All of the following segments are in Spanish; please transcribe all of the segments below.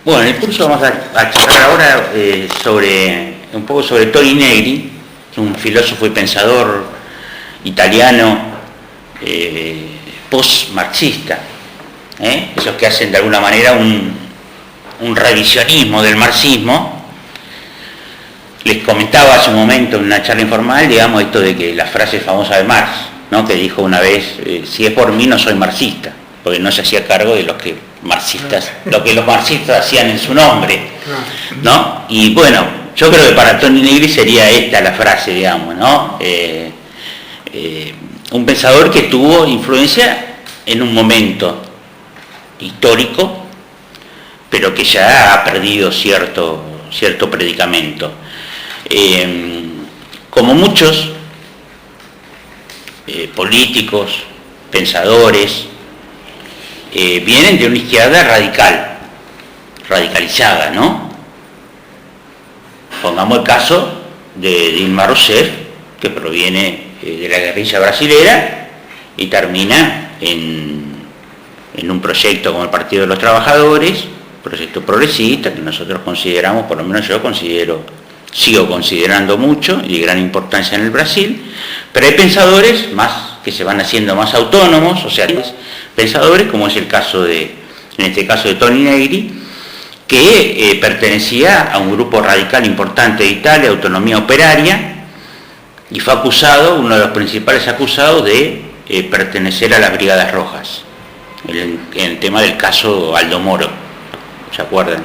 Bueno, en el curso vamos a charlar ahora un poco sobre Toni Negri, un filósofo y pensador italiano post-marxista, esos que hacen de alguna manera un revisionismo del marxismo. Les comentaba hace un momento en una charla informal, digamos, esto de que la frase famosa de Marx, ¿no?, que dijo una vez, si es por mí no soy marxista, porque no se hacía cargo de lo que los marxistas hacían en su nombre, ¿no? Y bueno, yo creo que para Toni Negri sería esta la frase, digamos, ¿no? Un pensador que tuvo influencia en un momento histórico, pero que ya ha perdido cierto predicamento. Como muchos políticos, pensadores, vienen de una izquierda radicalizada, ¿no? Pongamos el caso de Dilma Rousseff, que proviene de la guerrilla brasilera y termina en un proyecto como el Partido de los Trabajadores, proyecto progresista, que nosotros consideramos, por lo menos yo sigo considerando mucho y de gran importancia en el Brasil, pero hay pensadores que se van haciendo más autónomos, o sea, pensadores como es en este caso de Toni Negri, que pertenecía a un grupo radical importante de Italia, Autonomía Operaria, y fue acusado, uno de los principales acusados, de pertenecer a las Brigadas Rojas, en el tema del caso Aldo Moro, ¿se acuerdan?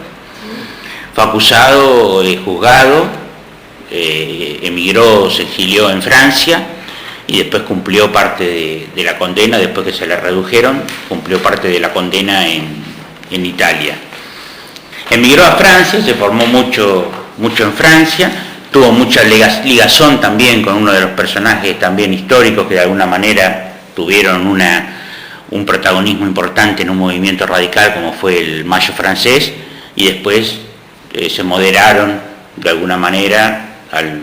Fue acusado, juzgado, emigró, se exilió en Francia y después cumplió parte de la condena, después que se la redujeron, cumplió parte de la condena en Italia. Emigró a Francia, se formó mucho en Francia, tuvo mucha ligazón también con uno de los personajes también históricos que de alguna manera tuvieron un protagonismo importante en un movimiento radical como fue el Mayo francés, y después se moderaron de alguna manera al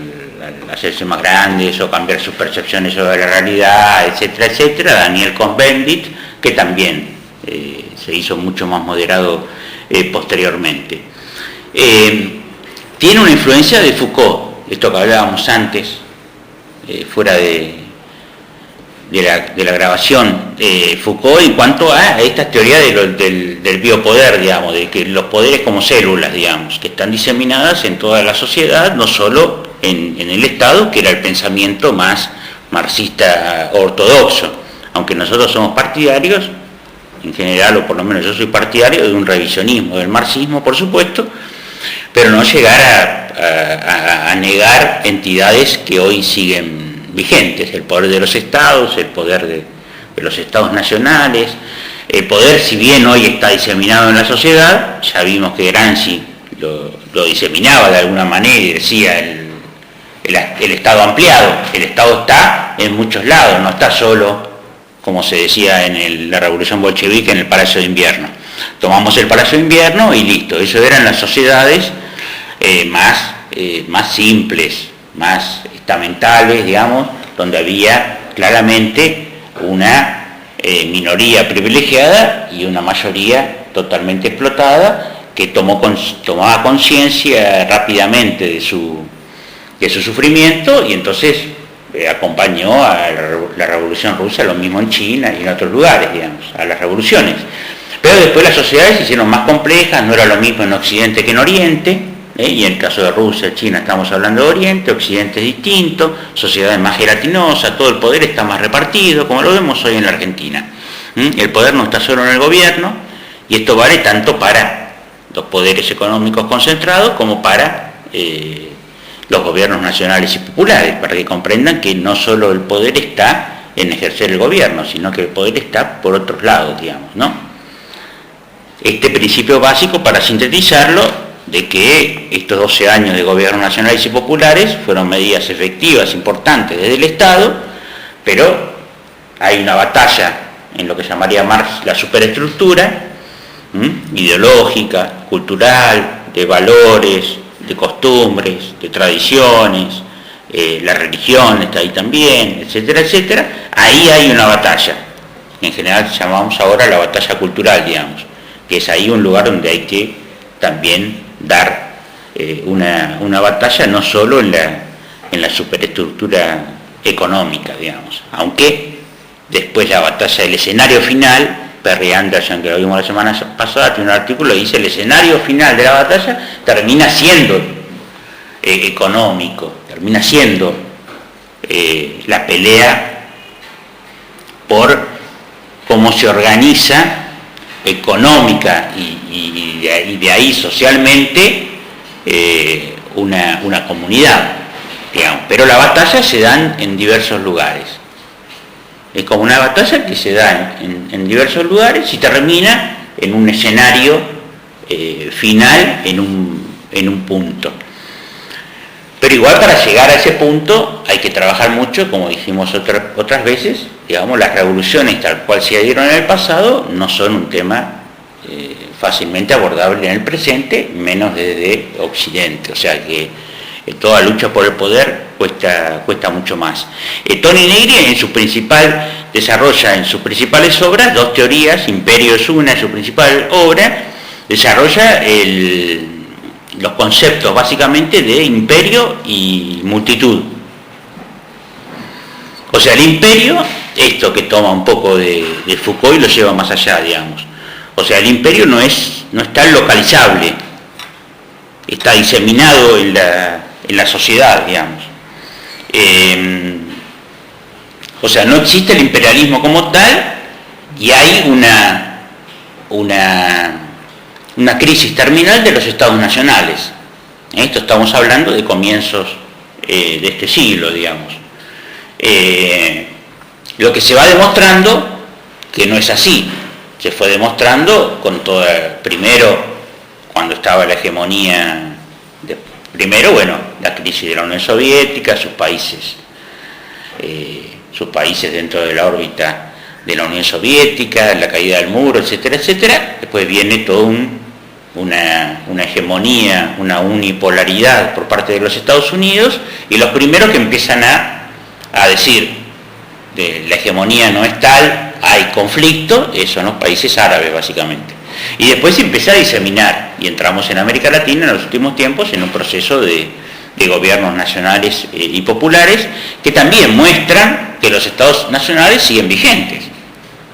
hacerse más grandes o cambiar sus percepciones sobre la realidad, etcétera, etcétera. Daniel Cohn-Bendit, que también se hizo mucho más moderado posteriormente. Tiene una influencia de Foucault, esto que hablábamos antes, fuera de la grabación, Foucault, en cuanto a esta teoría del biopoder, digamos, de que los poderes como células, digamos, que están diseminadas en toda la sociedad, no solo en el Estado, que era el pensamiento más marxista ortodoxo, aunque nosotros somos partidarios, en general, o por lo menos yo soy partidario de un revisionismo del marxismo, por supuesto, pero no llegar a negar entidades que hoy siguen vigentes, el poder de los estados, el poder de los estados nacionales, el poder, si bien hoy está diseminado en la sociedad, ya vimos que Gramsci lo diseminaba de alguna manera y decía el estado ampliado, el estado está en muchos lados, no está solo, como se decía en la revolución bolchevique, en el Palacio de Invierno. Tomamos el Palacio de Invierno y listo, eso eran las sociedades más simples, más estamentales, digamos, donde había claramente una minoría privilegiada y una mayoría totalmente explotada que tomaba conciencia rápidamente de su sufrimiento y entonces acompañó a la Revolución Rusa, lo mismo en China y en otros lugares, digamos, a las revoluciones. Pero después las sociedades se hicieron más complejas, no era lo mismo en Occidente que en Oriente, y en el caso de Rusia, China, estamos hablando de Oriente, Occidente es distinto, sociedades más gelatinosas, todo el poder está más repartido, como lo vemos hoy en la Argentina. El poder no está solo en el gobierno, y esto vale tanto para los poderes económicos concentrados como para los gobiernos nacionales y populares, para que comprendan que no solo el poder está en ejercer el gobierno, sino que el poder está por otros lados, digamos, ¿no? Este principio básico, para sintetizarlo, de que estos 12 años de gobiernos nacionales y populares fueron medidas efectivas, importantes desde el Estado, pero hay una batalla en lo que llamaría Marx la superestructura, ideológica, cultural, de valores, de costumbres, de tradiciones, la religión está ahí también, etcétera, etcétera. Ahí hay una batalla, que en general llamamos ahora la batalla cultural, digamos, que es ahí un lugar donde hay que también dar una batalla no solo en la superestructura económica, digamos, aunque después la batalla del escenario final, Perry Anderson, que lo vimos la semana pasada, tiene un artículo que dice el escenario final de la batalla termina siendo económico, termina siendo la pelea por cómo se organiza económica y de ahí socialmente una comunidad, digamos. Pero la batalla se dan en diversos lugares. Es como una batalla que se da en diversos lugares y termina en un escenario final, en un punto. Pero igual para llegar a ese punto hay que trabajar mucho, como dijimos otras veces, digamos, las revoluciones tal cual se dieron en el pasado no son un tema fácilmente abordable en el presente, menos desde Occidente. O sea que toda lucha por el poder cuesta mucho más. Tony Negri desarrolla en sus principales obras dos teorías. Imperio es una, su principal obra, desarrolla los conceptos básicamente de imperio y multitud. O sea, el imperio, esto que toma un poco de Foucault y lo lleva más allá, digamos. O sea, el imperio no está localizable, está diseminado en la sociedad, digamos. O sea, no existe el imperialismo como tal y hay una crisis terminal de los estados nacionales. Esto estamos hablando de comienzos de este siglo, digamos. Lo que se va demostrando que no es así. Se fue demostrando primero cuando estaba la hegemonía, la crisis de la Unión Soviética, sus países dentro de la órbita de la Unión Soviética, la caída del muro, etcétera, etcétera. Después viene toda una hegemonía, una unipolaridad por parte de los Estados Unidos, y los primeros que empiezan a decir la hegemonía no es tal, hay conflicto, son los países árabes básicamente. Y después se empieza a diseminar, y entramos en América Latina en los últimos tiempos en un proceso de gobiernos nacionales y populares que también muestran que los estados nacionales siguen vigentes.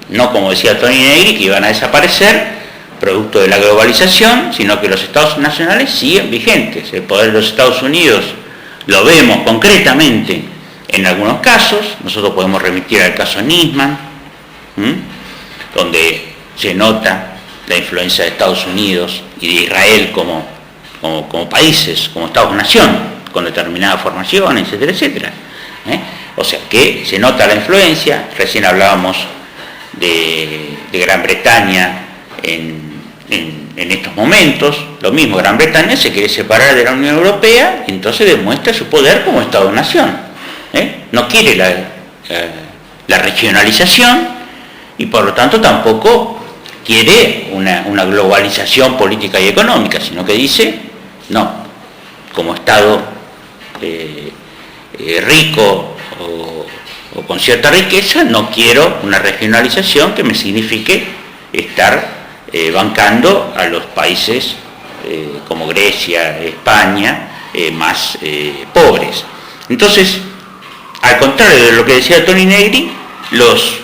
No, como decía Tony Negri, que iban a desaparecer producto de la globalización, sino que los estados nacionales siguen vigentes. El poder de los Estados Unidos lo vemos concretamente en algunos casos. Nosotros podemos remitir al caso Nisman, donde se nota la influencia de Estados Unidos y de Israel como países, como Estados-nación, con determinadas formaciones, etcétera, etcétera. O sea que se nota la influencia. Recién hablábamos de Gran Bretaña en estos momentos. Lo mismo, Gran Bretaña se quiere separar de la Unión Europea y entonces demuestra su poder como Estado-nación. No quiere la regionalización y por lo tanto tampoco quiere una globalización política y económica, sino que dice, no, como Estado rico o con cierta riqueza, no quiero una regionalización que me signifique estar bancando a los países como Grecia, España, más pobres. Entonces, al contrario de lo que decía Tony Negri, los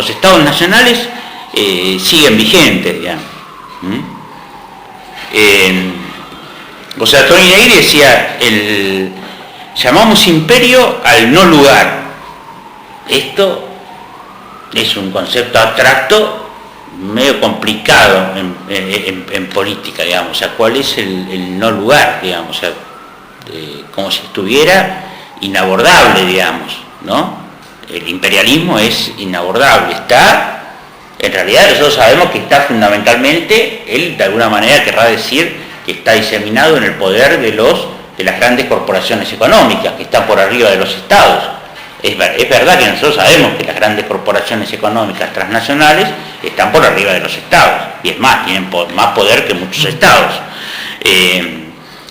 estados nacionales siguen vigentes, digamos. O sea, Tony Negri decía, llamamos imperio al no lugar. Esto es un concepto abstracto medio complicado en política, digamos. O sea, ¿cuál es el no lugar, digamos? O sea, como si estuviera inabordable, digamos, ¿no? El imperialismo es inabordable, en realidad nosotros sabemos que está fundamentalmente, él de alguna manera querrá decir que está diseminado en el poder de las grandes corporaciones económicas, que están por arriba de los estados. Es verdad que nosotros sabemos que las grandes corporaciones económicas transnacionales están por arriba de los estados, y es más, tienen más poder que muchos estados.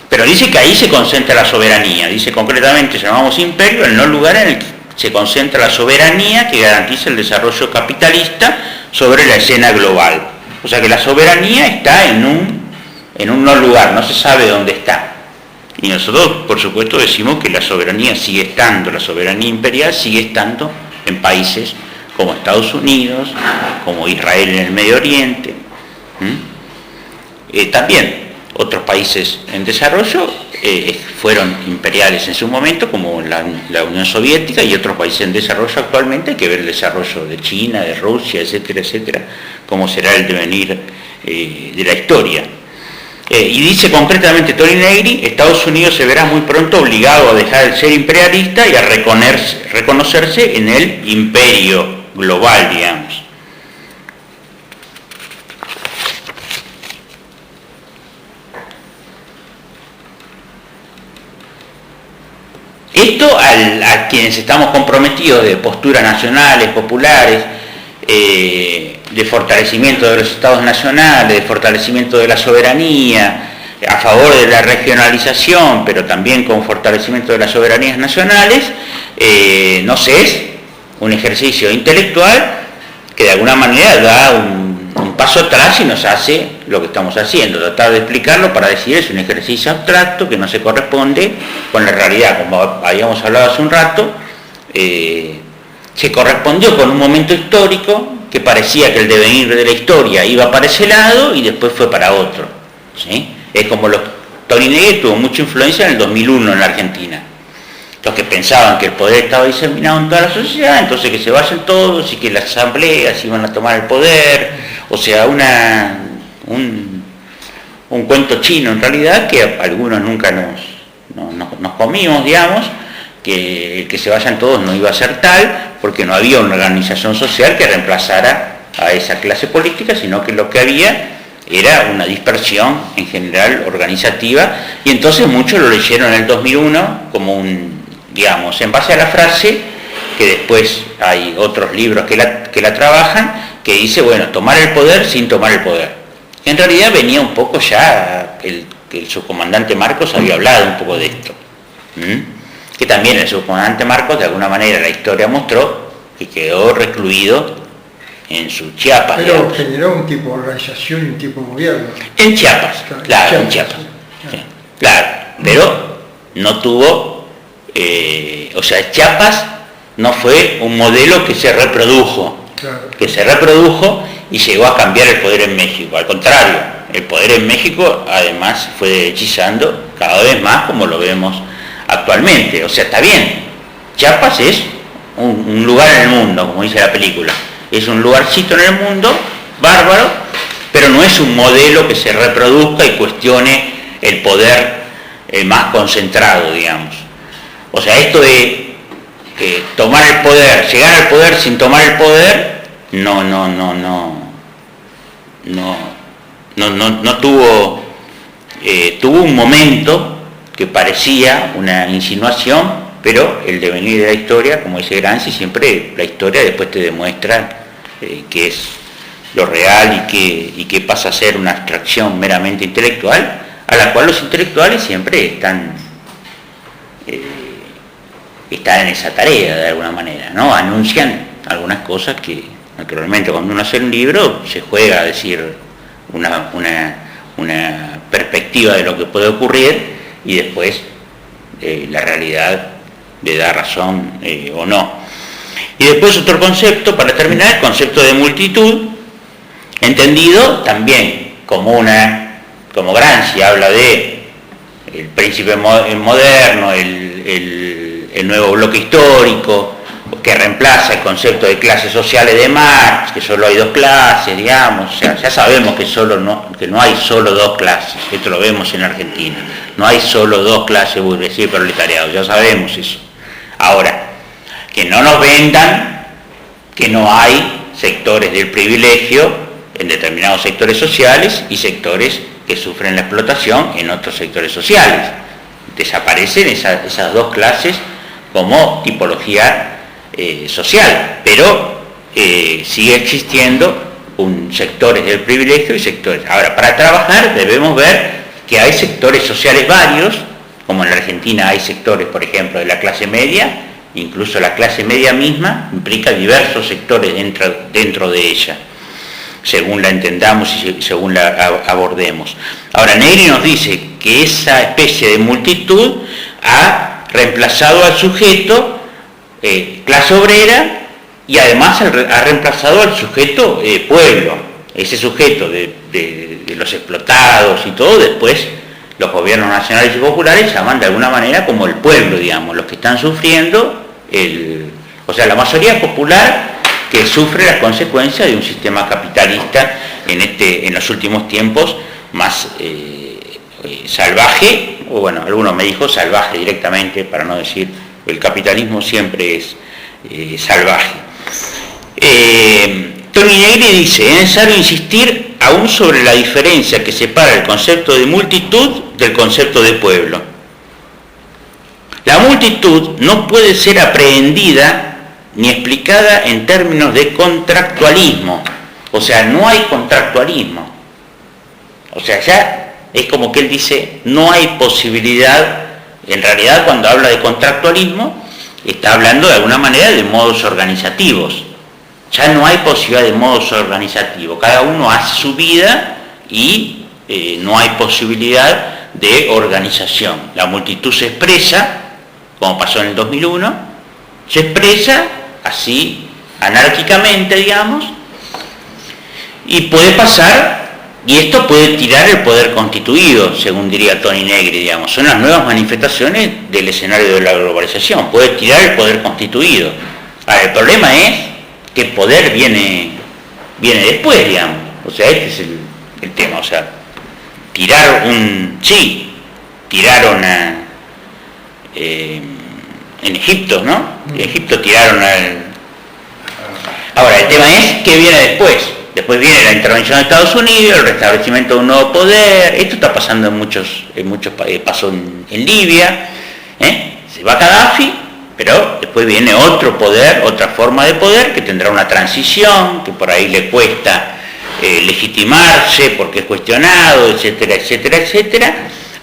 Pero dice que ahí se concentra la soberanía, dice concretamente, llamamos imperio el no lugar en el que se concentra la soberanía que garantiza el desarrollo capitalista sobre la escena global. O sea que la soberanía está en un en un no lugar, no se sabe dónde está. Y nosotros, por supuesto, decimos que la soberanía sigue estando, la soberanía imperial sigue estando en países como Estados Unidos, como Israel en el Medio Oriente. También otros países en desarrollo fueron imperiales en su momento, como la Unión Soviética, y otros países en desarrollo actualmente. Hay que ver el desarrollo de China, de Rusia, etcétera, etcétera, cómo será el devenir de la historia. Y dice concretamente Toni Negri: Estados Unidos se verá muy pronto obligado a dejar de ser imperialista y a reconocerse en el imperio global, digamos. Esto a quienes estamos comprometidos de posturas nacionales, populares, de fortalecimiento de los estados nacionales, de fortalecimiento de la soberanía, a favor de la regionalización, pero también con fortalecimiento de las soberanías nacionales, nos es un ejercicio intelectual que de alguna manera da un paso atrás y nos hace lo que estamos haciendo, tratar de explicarlo para decir es un ejercicio abstracto que no se corresponde con la realidad, como habíamos hablado hace un rato. Se correspondió con un momento histórico que parecía que el devenir de la historia iba para ese lado y después fue para otro, ¿sí? Es como Toni Negri tuvo mucha influencia en el 2001 en la Argentina. Los que pensaban que el poder estaba diseminado en toda la sociedad, entonces que se vayan todos y que las asambleas iban a tomar el poder, o sea, un cuento chino en realidad que algunos nunca nos comimos, digamos, que el que se vayan todos no iba a ser tal, porque no había una organización social que reemplazara a esa clase política, sino que lo que había era una dispersión en general organizativa, y entonces muchos lo leyeron en el 2001 como digamos, en base a la frase, que después hay otros libros que la trabajan, que dice, bueno, tomar el poder sin tomar el poder. En realidad venía un poco ya, el subcomandante Marcos había hablado un poco de esto. Que también el subcomandante Marcos, de alguna manera, la historia mostró que quedó recluido en su Chiapas. Pero digamos, generó un tipo de organización y un tipo de gobierno. En Chiapas, claro, en Chiapas. Sí, claro, pero no tuvo, o sea, Chiapas no fue un modelo que se reprodujo, y llegó a cambiar el poder en México. Al contrario, el poder en México además fue derechizando cada vez más, como lo vemos actualmente. O sea, está bien, Chiapas es un lugar en el mundo, como dice la película, es un lugarcito en el mundo, bárbaro, pero no es un modelo que se reproduzca y cuestione el poder más concentrado, digamos. O sea, esto de tomar el poder, llegar al poder sin tomar el poder, tuvo un momento que parecía una insinuación, pero el devenir de la historia, como dice Gramsci, siempre la historia después te demuestra qué es lo real y que pasa a ser una abstracción meramente intelectual, a la cual los intelectuales siempre están en esa tarea de alguna manera, ¿no? Anuncian algunas cosas que naturalmente cuando uno hace un libro se juega a decir una perspectiva de lo que puede ocurrir y después la realidad le da razón o no. Y después otro concepto, para terminar, el concepto de multitud, entendido también como Gramsci habla de el príncipe moderno, el nuevo bloque histórico, que reemplaza el concepto de clases sociales de Marx, que solo hay dos clases, digamos. O sea, ya sabemos que no hay solo dos clases, esto lo vemos en Argentina, no hay solo dos clases, burguesía y proletariado, ya sabemos eso. Ahora, que no nos vendan que no hay sectores del privilegio en determinados sectores sociales y sectores que sufren la explotación en otros sectores sociales. Desaparecen esas dos clases como tipología social, pero sigue existiendo sectores del privilegio y sectores. Ahora, para trabajar debemos ver que hay sectores sociales varios, como en la Argentina hay sectores, por ejemplo, de la clase media, incluso la clase media misma implica diversos sectores dentro de ella. según la entendamos y según la abordemos. Ahora, Negri nos dice que esa especie de multitud ha reemplazado al sujeto clase obrera y además ha reemplazado al sujeto pueblo. Ese sujeto de los explotados y todo, después los gobiernos nacionales y populares llaman de alguna manera como el pueblo, digamos, los que están sufriendo, o sea, la mayoría popular que sufre las consecuencias de un sistema capitalista en los últimos tiempos más salvaje, o bueno, algunos me dijo salvaje directamente, para no decir, el capitalismo siempre es salvaje. Toni Negri dice, es necesario insistir aún sobre la diferencia que separa el concepto de multitud del concepto de pueblo. La multitud no puede ser aprehendida ni explicada en términos de contractualismo, o sea, no hay contractualismo, o sea, ya es como que él dice, no hay posibilidad, en realidad cuando habla de contractualismo, está hablando de alguna manera de modos organizativos, ya no hay posibilidad de modos organizativos, cada uno hace su vida y no hay posibilidad de organización. La multitud se expresa, como pasó en el 2001, se expresa así, anárquicamente, digamos, y puede pasar, y esto puede tirar el poder constituido, según diría Toni Negri, digamos, son las nuevas manifestaciones del escenario de la globalización, puede tirar el poder constituido. Ahora, el problema es que el poder viene después, digamos, o sea, este es el tema, o sea, tiraron en Egipto, ¿no? En Egipto tiraron Ahora, el tema es qué viene después. Después viene la intervención de Estados Unidos, el restablecimiento de un nuevo poder. Esto está pasando en muchos pasó en Libia. Se va Gaddafi, pero después viene otro poder, otra forma de poder que tendrá una transición, que por ahí le cuesta legitimarse porque es cuestionado, etcétera, etcétera, etcétera.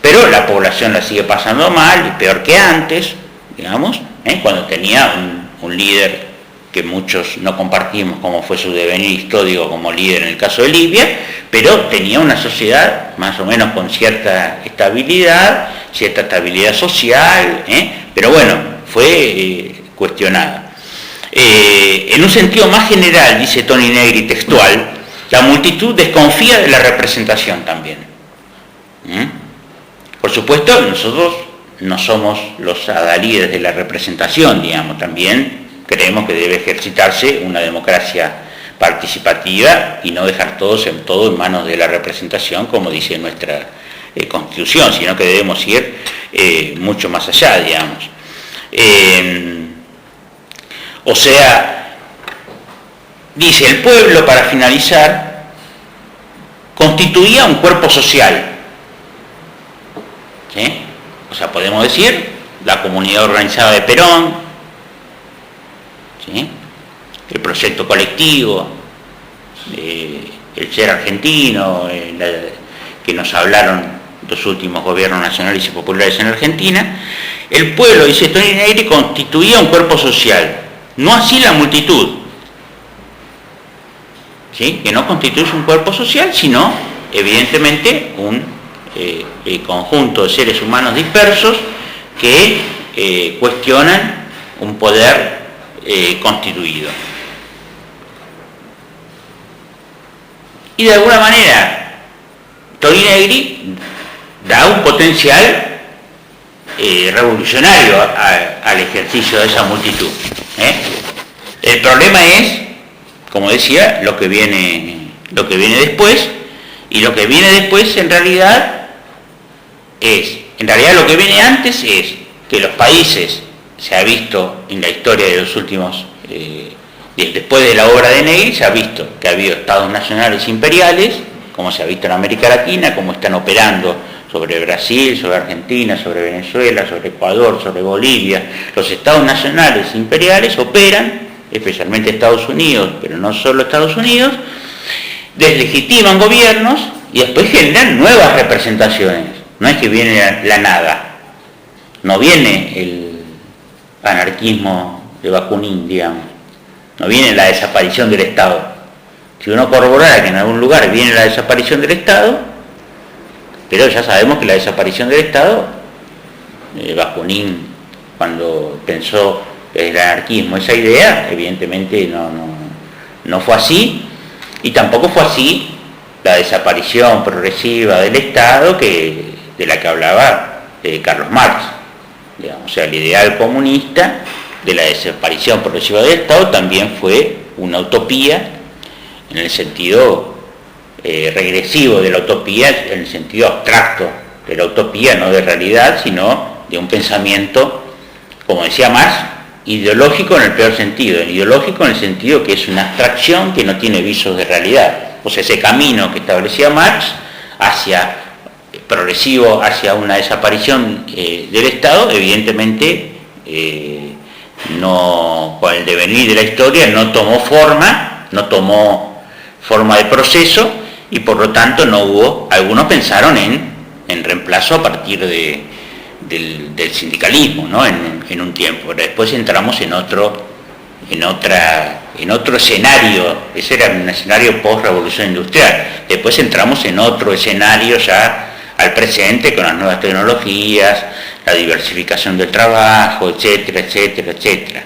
Pero la población la sigue pasando mal y peor que antes, digamos, cuando tenía un líder que muchos no compartimos como fue su devenir histórico como líder en el caso de Libia, pero tenía una sociedad más o menos con cierta estabilidad social, pero bueno, fue cuestionada. En un sentido más general, dice Toni Negri textual, la multitud desconfía de la representación también. Por supuesto, nosotros no somos los adalides de la representación, digamos, también creemos que debe ejercitarse una democracia participativa y no dejar todo en manos de la representación, como dice nuestra Constitución, sino que debemos ir mucho más allá, digamos. O sea, dice, el pueblo, para finalizar, constituía un cuerpo social. ¿Sí? O sea, podemos decir, la comunidad organizada de Perón, ¿sí? El proyecto colectivo, el ser argentino, que nos hablaron los últimos gobiernos nacionales y populares en Argentina. El pueblo, dice Toni Negri, constituía un cuerpo social, no así la multitud, ¿sí? Que no constituye un cuerpo social, sino evidentemente un conjunto de seres humanos dispersos que cuestionan un poder constituido. Y de alguna manera, Toni Negri da un potencial revolucionario al ejercicio de esa multitud. El problema es, como decía, lo que viene después, y lo que viene después en realidad lo que viene antes es que los países, se ha visto en la historia de los últimos, después de la obra de Negri, se ha visto que ha habido estados nacionales imperiales, como se ha visto en América Latina, como están operando sobre Brasil, sobre Argentina, sobre Venezuela, sobre Ecuador, sobre Bolivia. Los estados nacionales imperiales operan, especialmente Estados Unidos, pero no solo Estados Unidos, deslegitiman gobiernos y después generan nuevas representaciones. No es que viene la nada, no viene el anarquismo de Bakunin, digamos, no viene la desaparición del Estado, Si uno corroborara que en algún lugar viene la desaparición del Estado, pero ya sabemos que la desaparición del Estado, Bakunin, cuando pensó el anarquismo esa idea, evidentemente no fue así, y tampoco fue así la desaparición progresiva del Estado de la que hablaba Carlos Marx. Digamos, o sea, el ideal comunista de la desaparición progresiva del Estado también fue una utopía en el sentido regresivo de la utopía, en el sentido abstracto de la utopía, no de realidad, sino de un pensamiento, como decía Marx, ideológico en el peor sentido, ideológico en el sentido que es una abstracción que no tiene visos de realidad. O sea, ese camino que establecía Marx progresivo hacia una desaparición del Estado, evidentemente con el devenir de la historia no tomó forma de proceso, y por lo tanto no hubo, algunos pensaron en reemplazo a partir del sindicalismo, ¿no? en un tiempo, pero después entramos en otro escenario. Ese era un escenario post-revolución industrial. Después entramos en otro escenario ya al presente, con las nuevas tecnologías, la diversificación del trabajo, etcétera, etcétera, etcétera.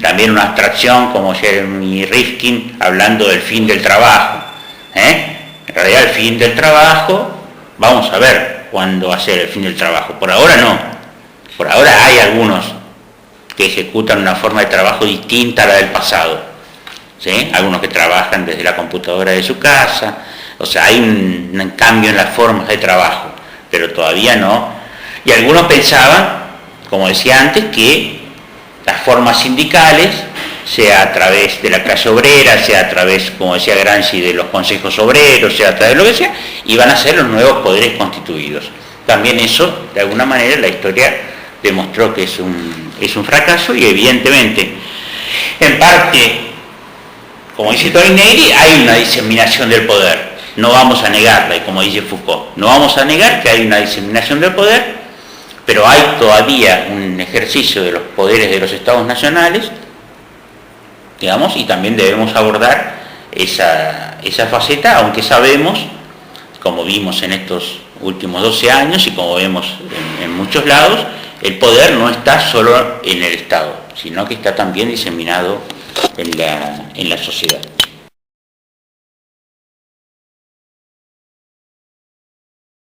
También una abstracción como Jeremy Rifkin hablando del fin del trabajo. En realidad el fin del trabajo, vamos a ver cuándo va a ser el fin del trabajo. Por ahora no. Por ahora hay algunos que ejecutan una forma de trabajo distinta a la del pasado, ¿sí? Algunos que trabajan desde la computadora de su casa, o sea, hay un cambio en las formas de trabajo, pero todavía no. Y algunos pensaban, como decía antes, que las formas sindicales, sea a través de la clase obrera, sea a través, como decía Gramsci, de los consejos obreros, sea a través de lo que sea, iban a ser los nuevos poderes constituidos. También eso, de alguna manera, la historia demostró que es un fracaso, y evidentemente, en parte, como dice Torinegri, hay una diseminación del poder. No vamos a negarla, y como dice Foucault, no vamos a negar que hay una diseminación del poder, pero hay todavía un ejercicio de los poderes de los estados nacionales, digamos, y también debemos abordar esa faceta, aunque sabemos, como vimos en estos últimos 12 años y como vemos en muchos lados, el poder no está solo en el Estado, sino que está también diseminado en la sociedad.